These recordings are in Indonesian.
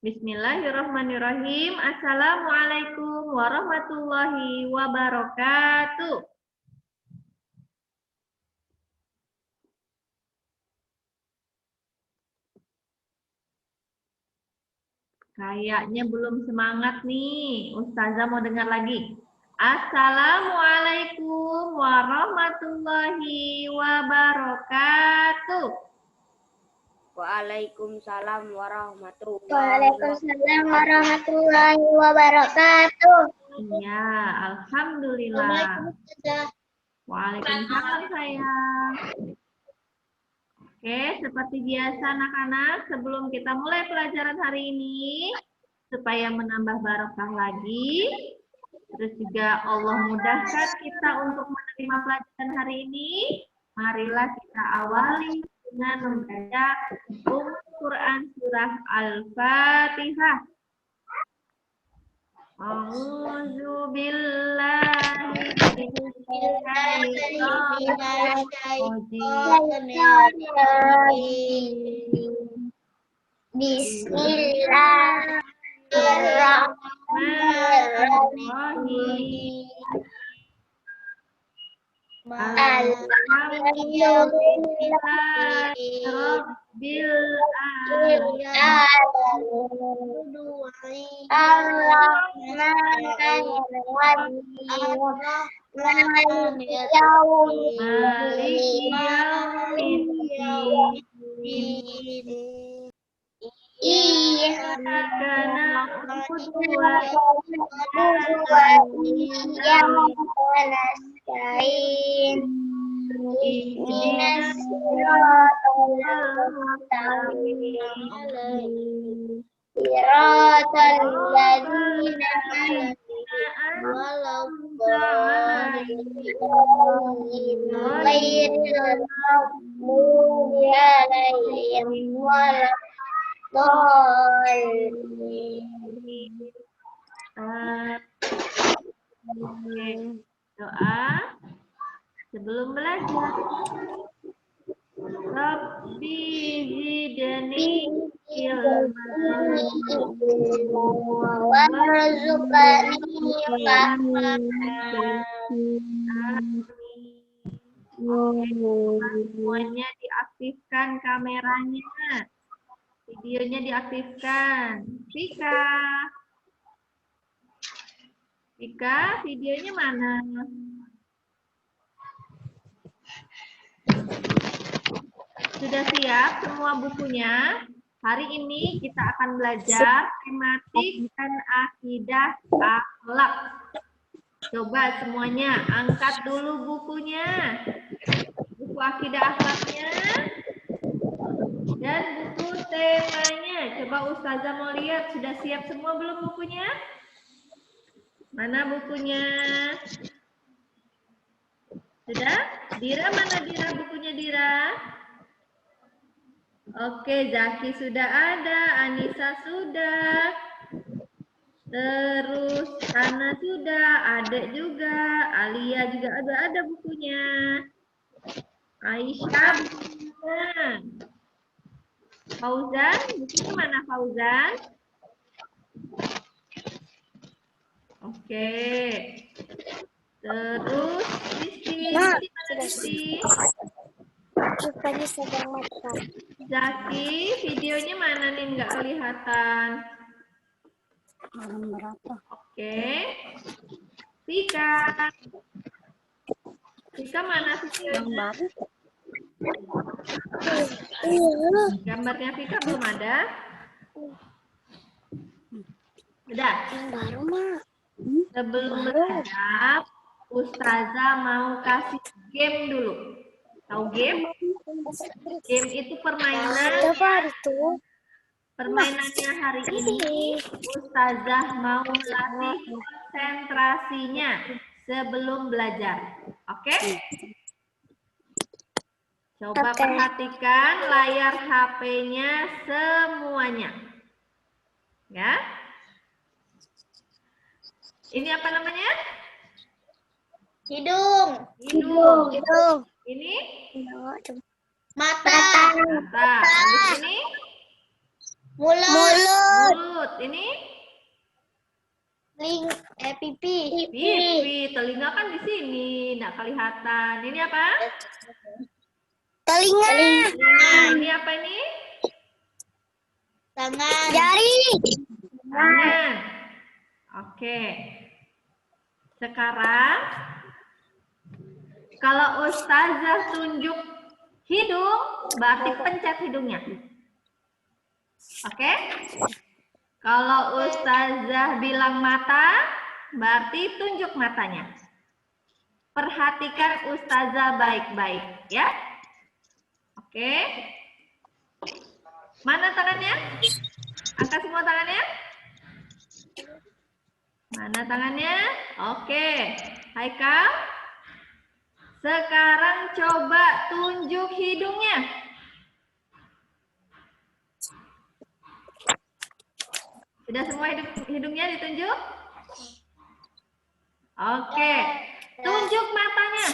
Bismillahirrahmanirrahim. Assalamualaikum warahmatullahi wabarakatuh. Kayaknya belum semangat nih. Ustazah mau dengar lagi. Assalamualaikum warahmatullahi wabarakatuh. Waalaikumsalam warahmatullahi Waalaikumsalam warahmatullahi wabarakatuh. Iya, alhamdulillah. Waalaikumsalam sayang. Oke, seperti biasa anak-anak, sebelum kita mulai pelajaran hari ini, supaya menambah barokah lagi, terus juga Allah mudahkan kita untuk menerima pelajaran hari ini, marilah kita awali dengan membaca Quran surah Al-Fatihah. A'udzu billahi Bismillahirrahmanirrahim. Doa sebelum belajar. Rabbi zidni ilman semuanya diaktifkan kameranya, videonya diaktifkan. Vika, videonya mana? Sudah siap semua bukunya? Hari ini kita akan belajar tematik dan akidah akhlak. Coba semuanya angkat dulu bukunya. Buku akidah akhlaknya dan buku temanya. Coba Ustazah mau lihat sudah siap semua belum bukunya? Mana bukunya? Sudah? Dira mana Dira bukunya Dira? Oke, Zaki sudah ada, Anissa sudah. Terus Hana sudah, Adek juga, Alia juga ada bukunya. Aisyah bukunya. Fauzan, bukunya mana Fauzan? Oke. Terus Rizky, mana Rizky? Bukannya sedang makan. Zaki, videonya mana nih nggak kelihatan? Oke. Vika mana videonya? Gambarnya Vika belum ada? Udah? Yang baru mah. Sebelum belajar, Ustazah mau kasih game dulu. Tahu game? Game itu permainan. Permainannya hari ini, Ustazah mau melatih konsentrasinya sebelum belajar. Oke? Coba perhatikan layar HP-nya semuanya. Ya? Ini apa namanya? Hidung. Ini? Mata. Mata. Terus ini? Mulut. ini? Pipi. Pipi. Telinga kan di sini, nggak kelihatan. Ini apa? Telinga. Telinga. Ini apa ini? Tangan. Jari. Tangan. Oke. Sekarang, kalau ustazah tunjuk hidung, berarti pencet hidungnya. Oke? Kalau ustazah bilang mata, berarti tunjuk matanya. Perhatikan ustazah baik-baik, ya. Oke. Mana tangannya? Angkat semua tangannya. Mana tangannya? Oke. Haikal. Sekarang coba tunjuk hidungnya. Sudah semua hidungnya ditunjuk? Oke. Tunjuk matanya.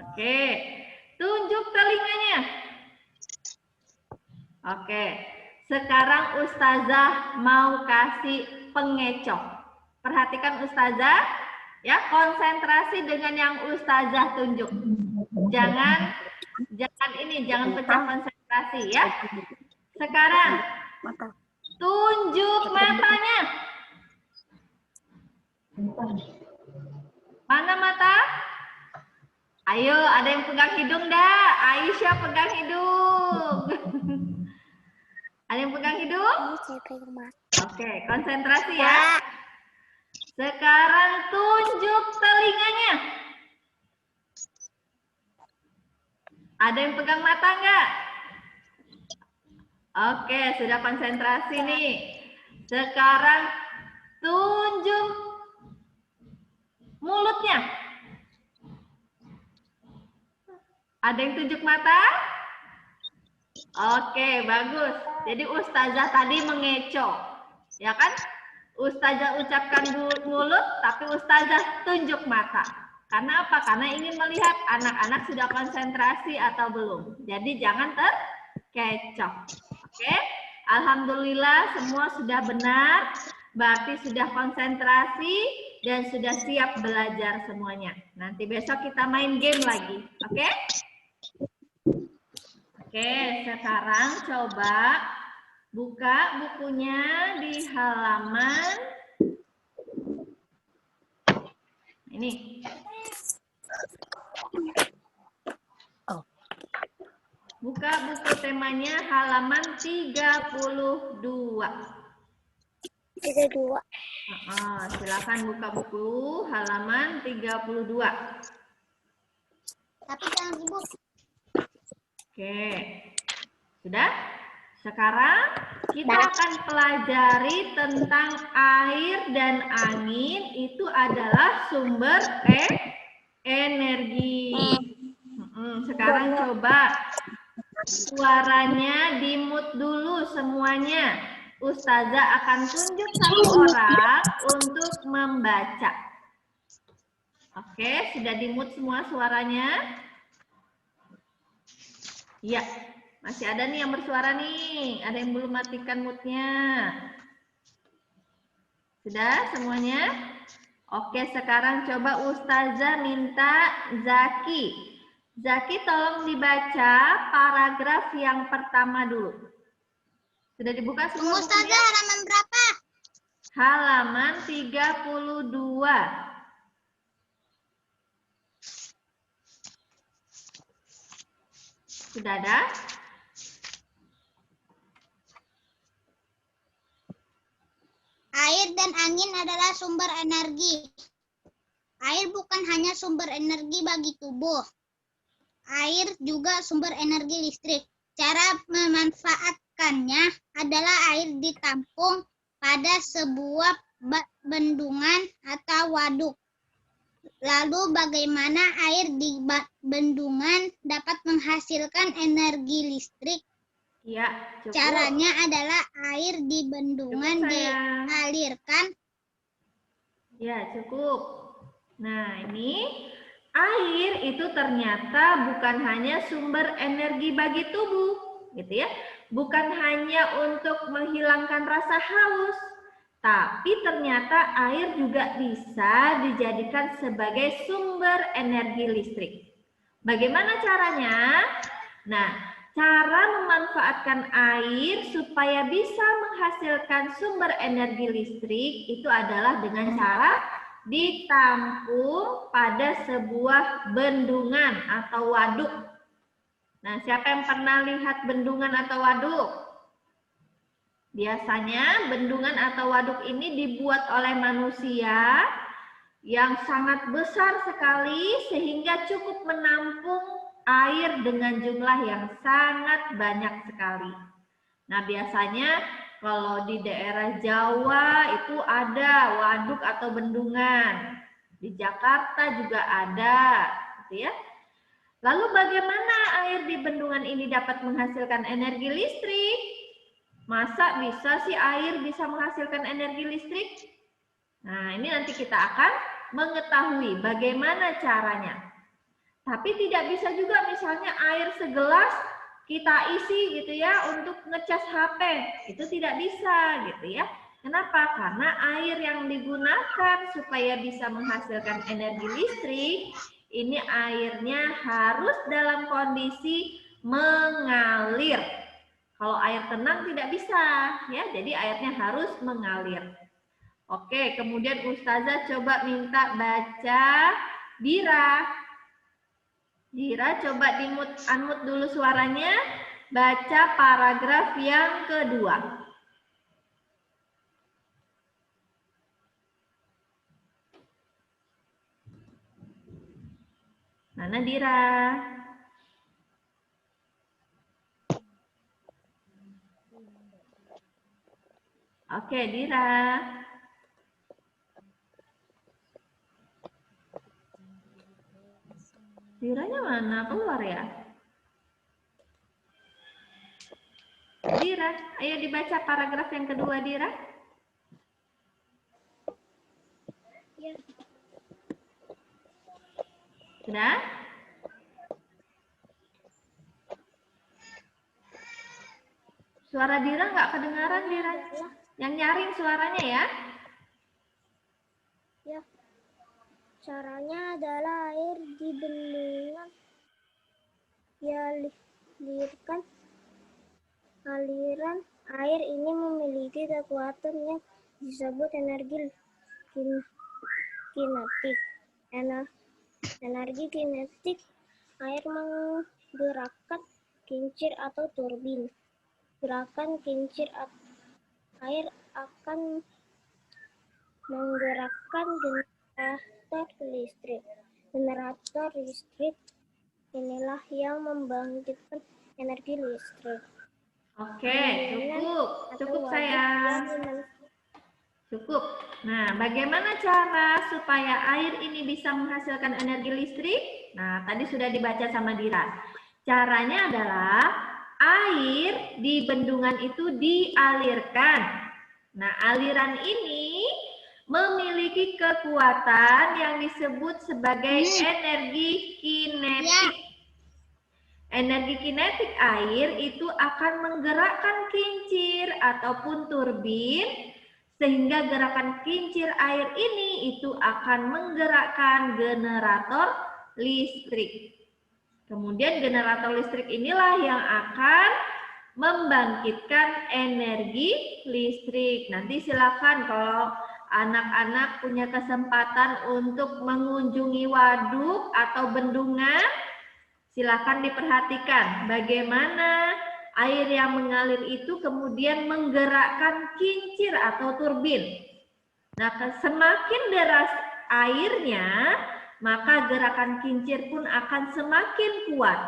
Oke. Tunjuk telinganya. Oke. Sekarang ustazah mau kasih pengecoh. Perhatikan ustazah, ya, konsentrasi dengan yang ustazah tunjuk. Jangan pecah konsentrasi, ya. Sekarang tunjuk matanya. Mana mata? Ayo, ada yang pegang hidung dah. Aisyah pegang hidung. Ada yang pegang hidung? Oke, konsentrasi ya. Sekarang tunjuk telinganya. Ada yang pegang mata nggak? Oke, sudah konsentrasi nih. Sekarang tunjuk mulutnya. Ada yang tunjuk mata? Oke, bagus. Jadi ustazah tadi mengecoh. Ya kan? Ustazah ucapkan mulut, tapi ustazah tunjuk mata. Karena apa? Karena ingin melihat anak-anak sudah konsentrasi atau belum. Jadi jangan terkecoh. Oke? Alhamdulillah semua sudah benar. Berarti sudah konsentrasi dan sudah siap belajar semuanya. Nanti besok kita main game lagi. Oke? Oke, sekarang coba buka bukunya di halaman ini. Buka buku temanya halaman 32. 32. Silakan buka buku halaman 32. Tapi jangan ribut. Oke. Sudah? Sekarang kita akan pelajari tentang air dan angin itu adalah sumber energi. Sekarang coba suaranya di-mute dulu semuanya. Ustazah akan tunjuk satu orang untuk membaca. Oke, sudah di-mute semua suaranya? Iya, masih ada nih yang bersuara nih. Ada yang belum matikan mute-nya. Sudah semuanya? Oke, sekarang coba Ustazah minta Zaki. Zaki tolong dibaca paragraf yang pertama dulu. Sudah dibuka semua? Ustazah, halaman berapa? Halaman 32. Sudah ada? Air dan angin adalah sumber energi. Air bukan hanya sumber energi bagi tubuh. Air juga sumber energi listrik. Cara memanfaatkannya adalah air ditampung pada sebuah bendungan atau waduk. Lalu bagaimana air di bendungan dapat menghasilkan energi listrik? Ya, cukup. Caranya adalah air di bendungan Cukup, dialirkan. Ya, cukup. Nah, ini air itu ternyata bukan hanya sumber energi bagi tubuh, gitu ya. Bukan hanya untuk menghilangkan rasa haus, tapi ternyata air juga bisa dijadikan sebagai sumber energi listrik. Bagaimana caranya? Nah, cara memanfaatkan air supaya bisa menghasilkan sumber energi listrik itu adalah dengan cara ditampung pada sebuah bendungan atau waduk. Nah, siapa yang pernah lihat bendungan atau waduk? Biasanya bendungan atau waduk ini dibuat oleh manusia yang sangat besar sekali sehingga cukup menampung air dengan jumlah yang sangat banyak sekali. Nah, biasanya kalau di daerah Jawa itu ada waduk atau bendungan. Di Jakarta juga ada, gitu ya. Lalu bagaimana air di bendungan ini dapat menghasilkan energi listrik? Masa bisa sih air bisa menghasilkan energi listrik? Nah, ini nanti kita akan mengetahui bagaimana caranya. Tapi tidak bisa juga misalnya air segelas kita isi gitu ya untuk ngecas HP. Itu tidak bisa gitu ya. Kenapa? Karena air yang digunakan supaya bisa menghasilkan energi listrik, ini airnya harus dalam kondisi mengalir. Kalau air tenang tidak bisa, ya. Jadi airnya harus mengalir. Oke, kemudian Ustazah coba minta baca Dira. Dira coba unmute dulu suaranya. Baca paragraf yang kedua. Mana Dira? Oke, Dira. Diranya mana? Keluar ya? Dira, ayo dibaca paragraf yang kedua, Dira. Ya. Sudah? Suara Dira nggak kedengaran, Dira. Yang nyaring suaranya ya. Ya. Caranya adalah air di bendungan dialirkan. Aliran air ini memiliki kekuatan yang disebut energi kinetik. Energi kinetik air menggerakkan kincir atau turbin. Gerakan kincir air akan menggerakkan generator listrik. Generator listrik inilah yang membangkitkan energi listrik. Oke, cukup sayang. Cukup. Nah, bagaimana cara supaya air ini bisa menghasilkan energi listrik? Nah, tadi sudah dibaca sama Dira. Caranya adalah air di bendungan itu dialirkan. Nah, aliran ini memiliki kekuatan yang disebut sebagai energi kinetik. Energi kinetik air itu akan menggerakkan kincir ataupun turbin, sehingga gerakan kincir air ini itu akan menggerakkan generator listrik. Kemudian generator listrik inilah yang akan membangkitkan energi listrik. Nanti silakan kalau anak-anak punya kesempatan untuk mengunjungi waduk atau bendungan, silakan diperhatikan bagaimana air yang mengalir itu kemudian menggerakkan kincir atau turbin. Nah, semakin deras airnya, maka gerakan kincir pun akan semakin kuat.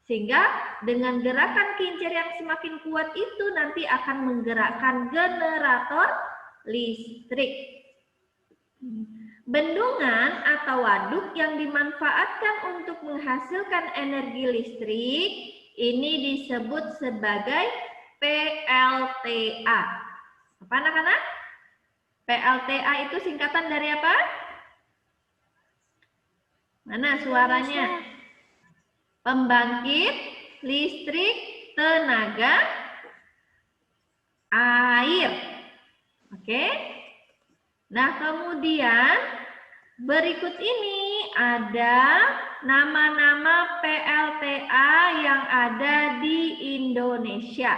Sehingga dengan gerakan kincir yang semakin kuat itu nanti akan menggerakkan generator listrik. Bendungan atau waduk yang dimanfaatkan untuk menghasilkan energi listrik ini disebut sebagai PLTA. Apa anak-anak? PLTA itu singkatan dari apa? Mana suaranya? Pembangkit listrik tenaga air. Oke. Nah, kemudian berikut ini ada nama-nama PLTA yang ada di Indonesia.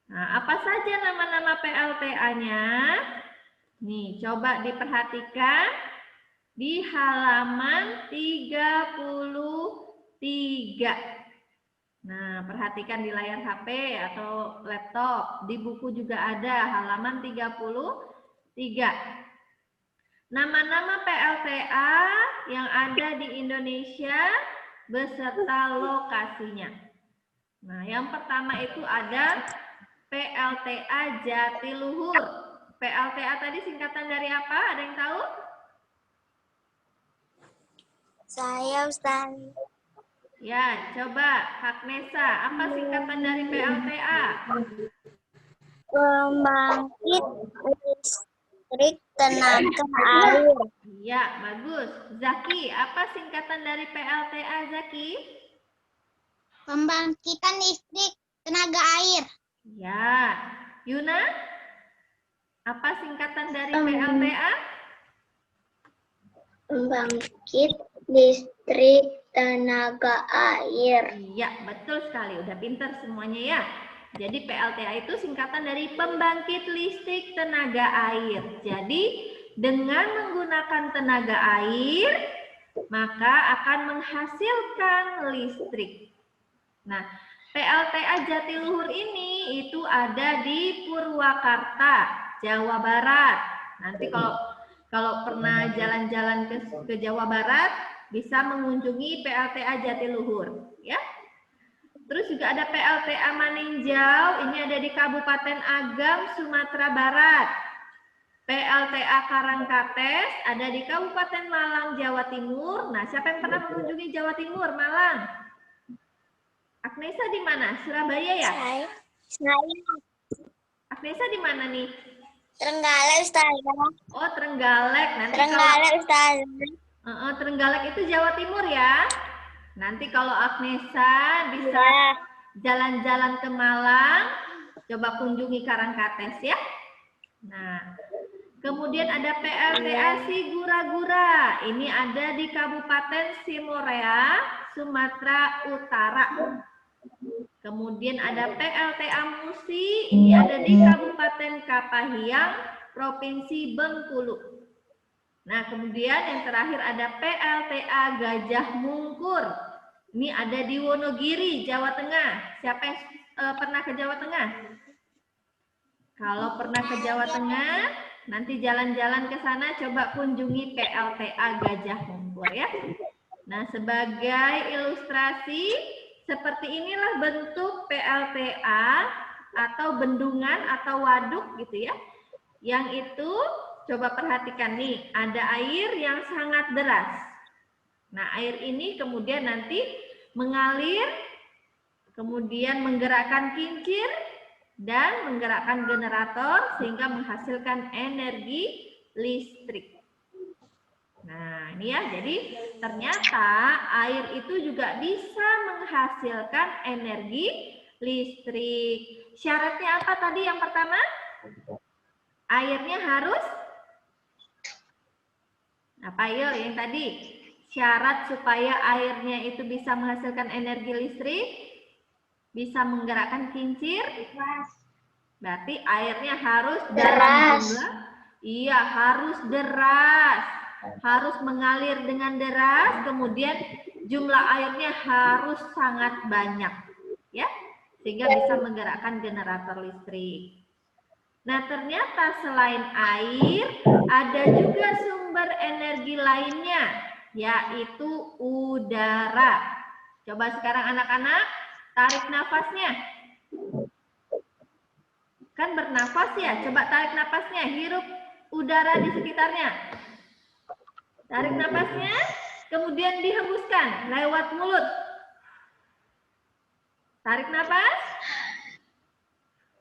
Nah, apa saja nama-nama PLTA-nya? Nih, coba diperhatikan di halaman 33. Nah, perhatikan di layar HP atau laptop. Di buku juga ada halaman 33. Nama-nama PLTA yang ada di Indonesia beserta lokasinya. Nah, yang pertama itu ada PLTA Jatiluhur. PLTA tadi singkatan dari apa? Ada yang tahu? Saya, Ustaz. Ya, coba Kak Nesa, apa singkatan dari PLTA? Pembangkit listrik tenaga air. Iya, bagus. Zaki, apa singkatan dari PLTA, Zaki? Pembangkitan listrik tenaga air. Ya. Yuna, apa singkatan dari PLTA? Pembangkit listrik tenaga air. Iya, betul sekali. Udah pinter semuanya ya. Jadi PLTA itu singkatan dari pembangkit listrik tenaga air. Jadi dengan menggunakan tenaga air, maka akan menghasilkan listrik. Nah, PLTA Jatiluhur ini itu ada di Purwakarta, Jawa Barat. Nanti kalau pernah jalan-jalan ke Jawa Barat, bisa mengunjungi PLTA Jatiluhur, ya. Terus juga ada PLTA Maninjau, ini ada di Kabupaten Agam, Sumatera Barat. PLTA Karangkates ada di Kabupaten Malang, Jawa Timur. Nah, siapa yang pernah mengunjungi Jawa Timur, Malang? Agnesa di mana? Surabaya ya? Saya Agnesa di mana nih? Trenggalek, Ustaz. Oh, Trenggalek. Nanti Trenggalek, Ustaz. Trenggalek itu Jawa Timur ya. Nanti kalau Agnesa bisa jalan-jalan ke Malang, coba kunjungi Karangkates ya. Nah, kemudian ada PLTA Sigura-gura. Ini ada di Kabupaten Simorea, Sumatera Utara. Kemudian ada PLTA Musi, ini ada di Kabupaten Kapahiang, Provinsi Bengkulu. Nah, kemudian yang terakhir ada PLTA Gajah Mungkur. Ini ada di Wonogiri, Jawa Tengah. Siapa yang pernah ke Jawa Tengah? Kalau pernah ke Jawa Tengah, nanti jalan-jalan ke sana coba kunjungi PLTA Gajah Mungkur ya. Nah, sebagai ilustrasi, seperti inilah bentuk PLTA atau bendungan atau waduk gitu ya. Yang itu coba perhatikan nih, ada air yang sangat deras. Nah, air ini kemudian nanti mengalir, kemudian menggerakkan kincir dan menggerakkan generator sehingga menghasilkan energi listrik. Nah, ini ya, jadi ternyata air itu juga bisa menghasilkan energi listrik. Syaratnya apa tadi yang pertama? Airnya harus apa yuk yang tadi? Syarat supaya airnya itu bisa menghasilkan energi listrik, bisa menggerakkan kincir, berarti airnya harus dalam jumlah, iya harus deras, harus mengalir dengan deras, kemudian jumlah airnya harus sangat banyak, ya, sehingga bisa menggerakkan generator listrik. Nah, ternyata selain air, ada juga sumber energi lainnya, yaitu udara. Coba sekarang anak-anak, tarik nafasnya. Kan bernafas ya, coba tarik nafasnya, hirup udara di sekitarnya. Tarik nafasnya, kemudian dihembuskan lewat mulut. Tarik nafas.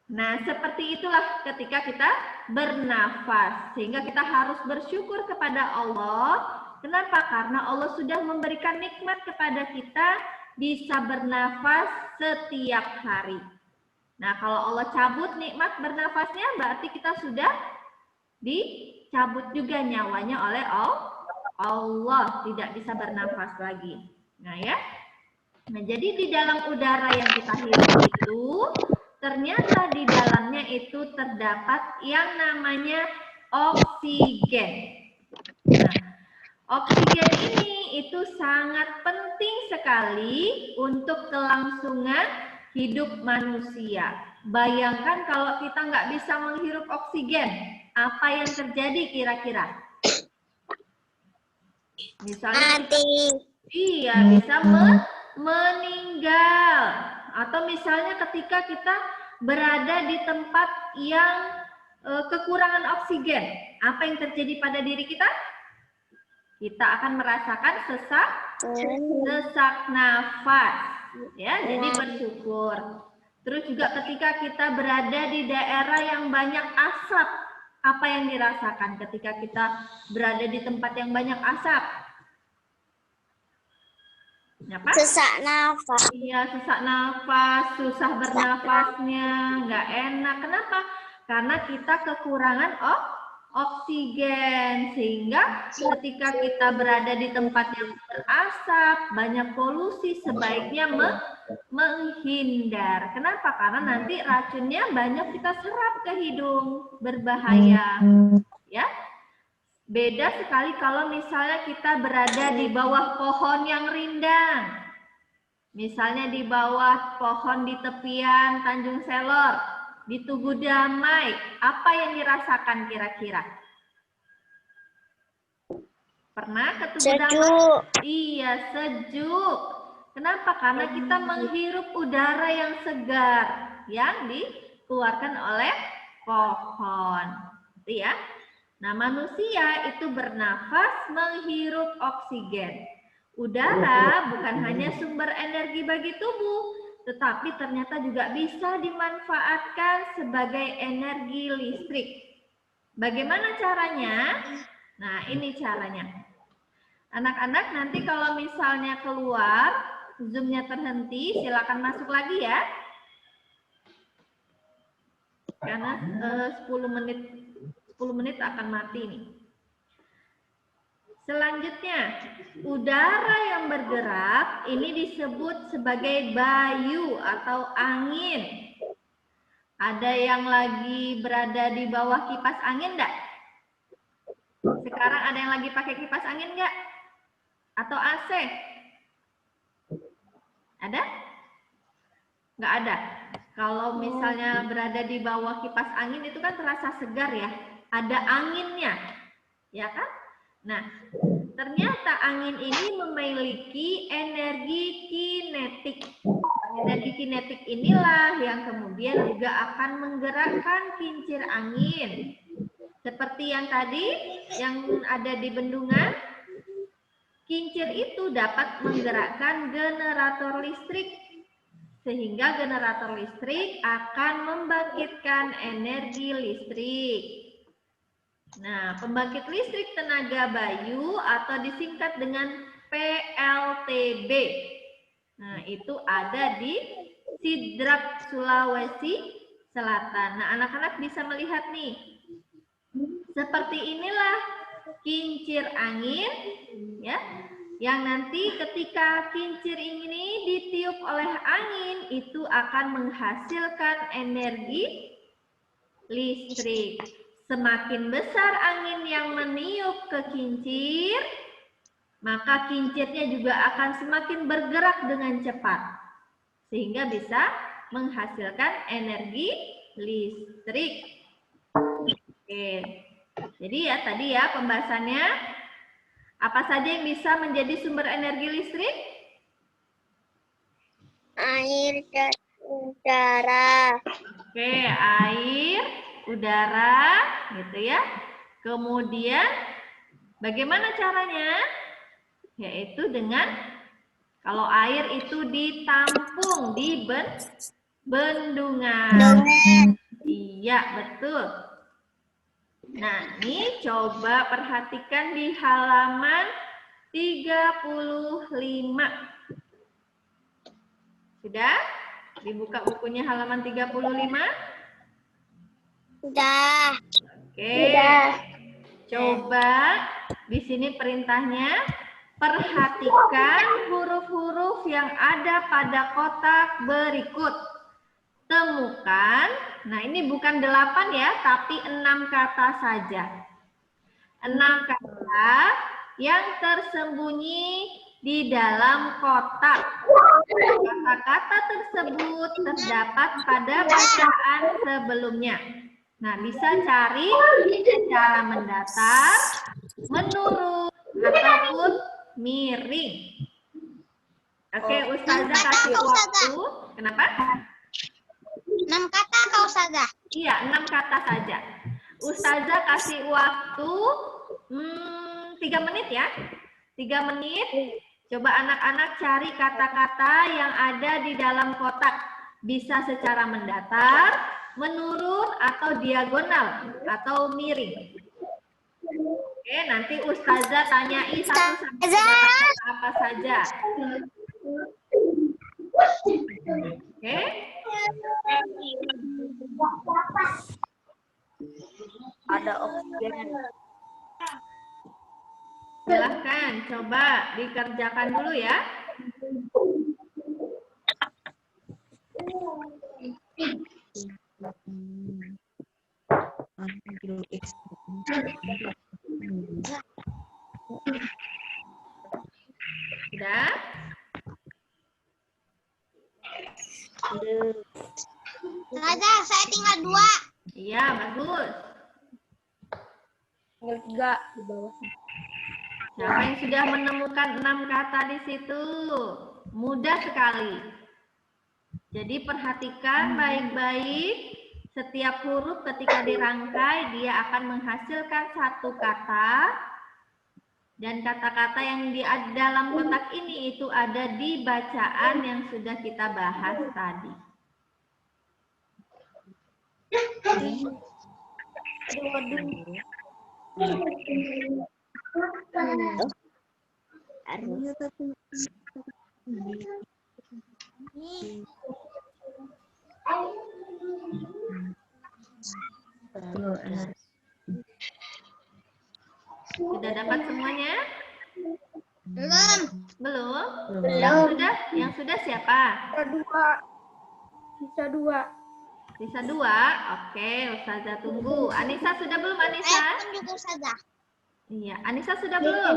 Nah, seperti itulah ketika kita bernafas. Sehingga kita harus bersyukur kepada Allah. Kenapa? Karena Allah sudah memberikan nikmat kepada kita bisa bernafas setiap hari. Nah, kalau Allah cabut nikmat bernafasnya, berarti kita sudah dicabut juga nyawanya oleh Allah, tidak bisa bernafas lagi. Nah ya, nah jadi di dalam udara yang kita hirup itu, ternyata di dalamnya itu terdapat yang namanya oksigen. Nah, oksigen ini itu sangat penting sekali untuk kelangsungan hidup manusia. Bayangkan kalau kita nggak bisa menghirup oksigen, apa yang terjadi kira-kira? Misalnya bisa meninggal. Atau misalnya ketika kita berada di tempat yang kekurangan oksigen, apa yang terjadi pada diri kita? Kita akan merasakan sesak nafas, ya. Jadi bersyukur. Terus juga ketika kita berada di daerah yang banyak asap, apa yang dirasakan ketika kita berada di tempat yang banyak asap? Apa? Sesak nafas. Iya, sesak nafas, susah bernafasnya, nggak enak. Kenapa? Karena kita kekurangan oksigen, sehingga ketika kita berada di tempat yang berasap, banyak polusi, sebaiknya menghindar. Kenapa? Karena nanti racunnya banyak kita serap ke hidung, berbahaya. Ya, beda sekali kalau misalnya kita berada di bawah pohon yang rindang. Misalnya di bawah pohon di tepian Tanjung Selor, di Tugu Damai, apa yang dirasakan kira-kira? Pernah ke Tugu Damai? Iya, sejuk. Kenapa? Karena kita menghirup udara yang segar yang dikeluarkan oleh pohon. Itu ya. Nah, manusia itu bernafas menghirup oksigen. Udara bukan hanya sumber energi bagi tubuh, tetapi ternyata juga bisa dimanfaatkan sebagai energi listrik. Bagaimana caranya? Nah, ini caranya. Anak-anak nanti kalau misalnya keluar, Zoom-nya terhenti, silakan masuk lagi ya. Karena 10 menit akan mati nih. Selanjutnya, udara yang bergerak ini disebut sebagai bayu atau angin. Ada yang lagi berada di bawah kipas angin enggak? Sekarang ada yang lagi pakai kipas angin enggak? Atau AC? Ada? Enggak ada. Kalau misalnya berada di bawah kipas angin itu kan terasa segar ya. Ada anginnya. Ya kan? Nah, ternyata angin ini memiliki energi kinetik. Energi kinetik inilah yang kemudian juga akan menggerakkan kincir angin. Seperti yang tadi, yang ada di bendungan, kincir itu dapat menggerakkan generator listrik. Sehingga generator listrik akan membangkitkan energi listrik. Nah, pembangkit listrik tenaga bayu atau disingkat dengan PLTB. Nah, itu ada di Sidrap, Sulawesi Selatan. Nah, anak-anak bisa melihat nih. Seperti inilah kincir angin, ya. Yang nanti ketika kincir ini ditiup oleh angin, itu akan menghasilkan energi listrik. Semakin besar angin yang meniup ke kincir, maka kincirnya juga akan semakin bergerak dengan cepat. Sehingga bisa menghasilkan energi listrik. Oke. Jadi ya tadi ya pembahasannya, apa saja yang bisa menjadi sumber energi listrik? Air dan udara. Oke, air, udara, gitu ya. Kemudian bagaimana caranya? Yaitu dengan kalau air itu ditampung di bendungan. Iya, betul. Nah, ini coba perhatikan di halaman 35. Sudah? Dibuka bukunya halaman 35. Udah. Oke. Coba di sini perintahnya, perhatikan huruf-huruf yang ada pada kotak berikut. Temukan, nah ini bukan 8 ya, tapi 6 kata saja. 6 kata yang tersembunyi di dalam kotak. Kata-kata tersebut terdapat pada bacaan sebelumnya. Nah, bisa cari secara mendatar, menurun, ataupun miring. Oke, Ustazah kasih waktu. Kenapa? 6 kata Kak Ustazah. Iya, 6 kata saja. Ustazah kasih waktu 3 menit ya. 3 menit. Coba anak-anak cari kata-kata yang ada di dalam kotak. Bisa secara mendatar, menurun, atau diagonal, atau miring. Oke, nanti Ustazah tanyai satu-satu kata apa saja. Oke. Ada oksigen. Silahkan, coba dikerjakan dulu ya. Sudah? Ustazah, saya tinggal 2. Iya, bagus. Tinggal 3 di bawah. Siapa yang sudah menemukan 6 kata di situ? Mudah sekali. Jadi perhatikan baik-baik. Setiap huruf ketika dirangkai, dia akan menghasilkan satu kata. Dan kata-kata yang di dalam kotak ini itu ada di bacaan yang sudah kita bahas tadi. Sudah dapat semuanya? Belum. Belum? Belum. Yang sudah siapa? Bisa 2. Bisa 2? Oke, Ustazah tunggu. Anissa sudah belum, Anissa? Saya pun juga Ustazah. Iya, Anissa sudah belum?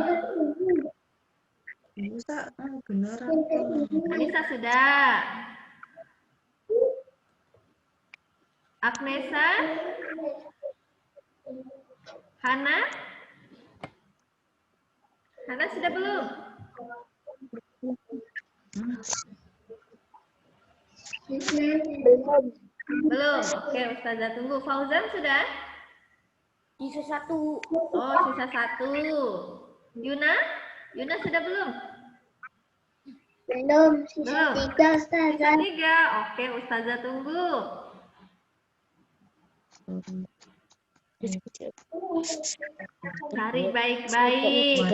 Anissa sudah. Agnesa? Hana? Hana sudah belum? Belum. Oke, Ustazah tunggu. Fauzan sudah? Bisa 1. Oh, sisa 1. Yuna? Yuna sudah belum? Belum. Belum. 3 Ustazah. Sisa 3. Oke, Ustazah tunggu. Cari baik-baik.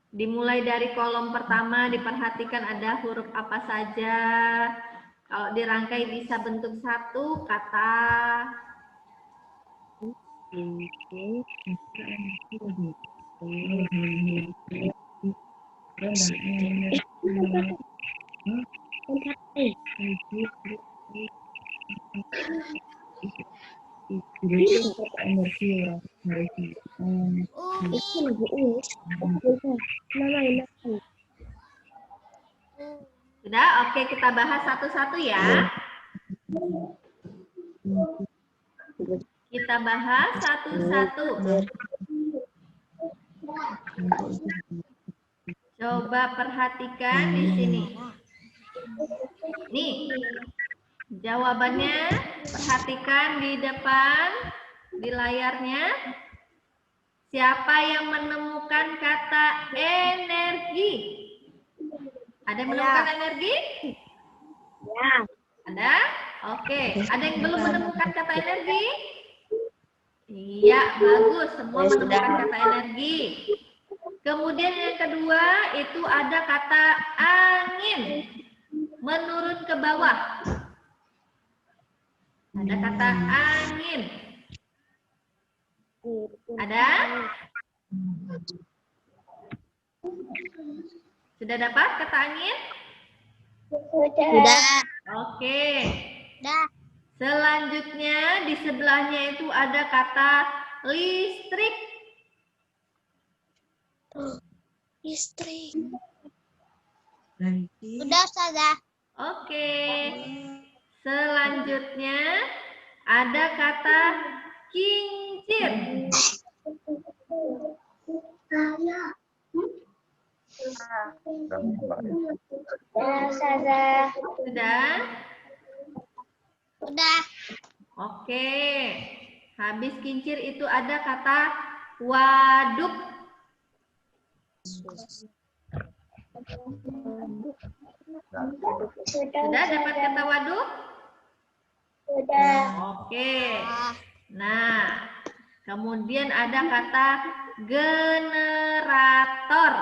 Dimulai dari kolom pertama, diperhatikan ada huruf apa saja. Kalau dirangkai bisa bentuk satu kata. Sudah? Oke, kita bahas satu-satu ya. Kita bahas satu-satu. Coba perhatikan di sini. Nih, jawabannya perhatikan di depan, di layarnya. Siapa yang menemukan kata energi? Ada yang menemukan energi? Ya. Ada? Oke. Ada yang belum menemukan kata energi? Iya, bagus. Semua menemukan kata energi. Kemudian yang kedua itu ada kata angin. menurun ke bawah. Ada kata angin. Ada? Sudah dapat kata angin? Sudah. Oke. Dah. Selanjutnya di sebelahnya itu ada kata listrik. Listrik. Sudah Ustazah. Oke. Selanjutnya ada kata kincir. Ustazah. Sudah? Sudah. Oke. Habis kincir itu ada kata waduk. Sudah dapat kata waduk? Sudah. Oke. Nah, kemudian ada kata generator.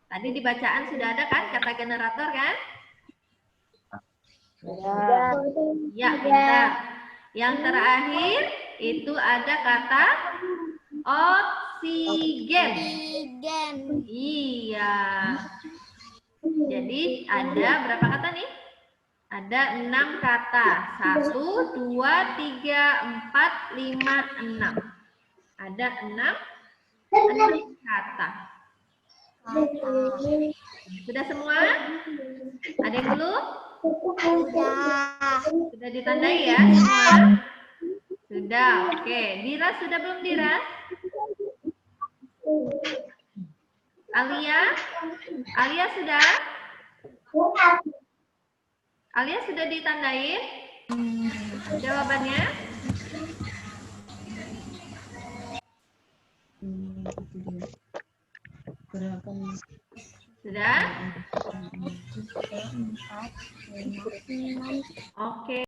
Tadi di bacaan sudah ada kan kata generator kan? Ya, pintar. Yang terakhir itu ada kata oksigen. Iya. Jadi ada berapa kata nih? Ada 6 kata. 1, 2, 3, 4, 5, 6. Ada 6 kata. Sudah semua? Ada yang belum? Sudah ditandai ya semua? Sudah, oke. Dira sudah belum Dira? Alia? Alia sudah? Alia sudah ditandain jawabannya? Sudah? Oke.